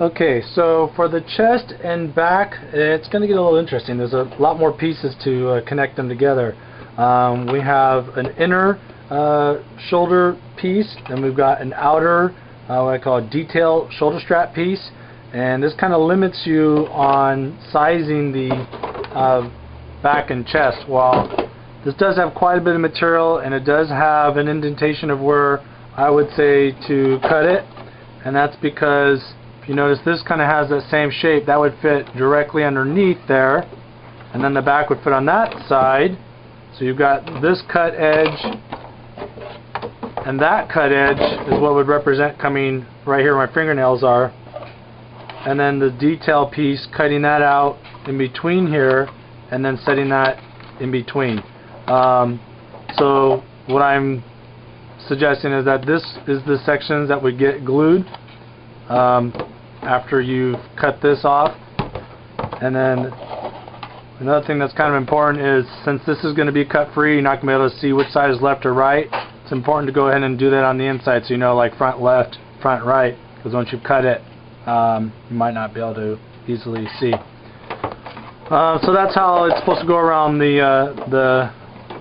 Okay, so for the chest and back, it's going to get a little interesting. There's a lot more pieces to connect them together. We have an inner shoulder piece, and we've got an outer, what I call a detail shoulder strap piece, and this kind of limits you on sizing the back and chest. While this does have quite a bit of material, and it does have an indentation of where I would say to cut it, and that's because if you notice this kind of has that same shape, that would fit directly underneath there, and then the back would fit on that side. So you've got this cut edge, and that cut edge is what would represent coming right here where my fingernails are, and then the detail piece, cutting that out in between here, and then setting that in between. So what I'm suggesting is that this is the sections that would get glued after you've cut this off. And then another thing that's kind of important is, since this is going to be cut free, you're not going to be able to see which side is left or right. It's important to go ahead and do that on the inside, so you know, like front left, front right, because once you cut it, you might not be able to easily see. So that's how it's supposed to go around the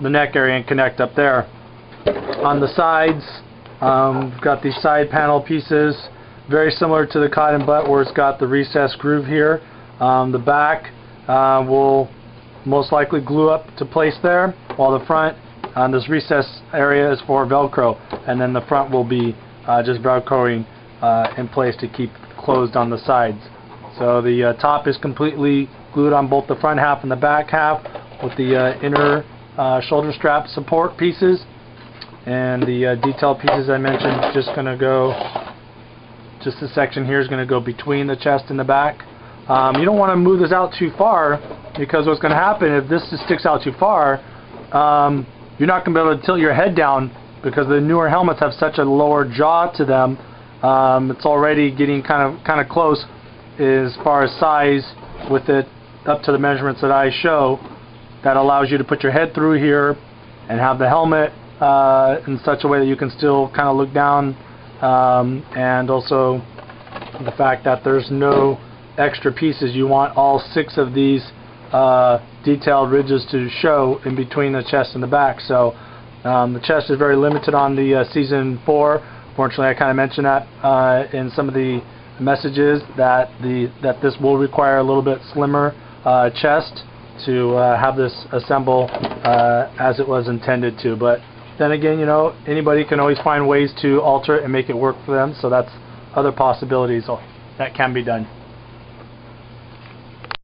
neck area and connect up there. On the sides, we've got these side panel pieces, very similar to the cotton butt, where it's got the recessed groove here. The back will most likely glue up to place there, while the front, this recessed area is for Velcro, and then the front will be just Velcroing in place to keep closed on the sides. So the top is completely glued on both the front half and the back half with the inner shoulder strap support pieces, and the detail pieces I mentioned just going to go, just this section here is going to go between the chest and the back. You don't want to move this out too far, because what's going to happen if this just sticks out too far, you're not going to be able to tilt your head down, because the newer helmets have such a lower jaw to them. It's already getting kind of close as far as size with it up to the measurements that I show. That allows you to put your head through here and have the helmet in such a way that you can still kind of look down, and also the fact that there's no extra pieces. You want all 6 of these detailed ridges to show in between the chest and the back. So the chest is very limited on the Season 4. Fortunately, I kind of mentioned that in some of the messages that this will require a little bit slimmer chest to have this assemble as it was intended to. But then again, you know, anybody can always find ways to alter it and make it work for them. So that's other possibilities that can be done.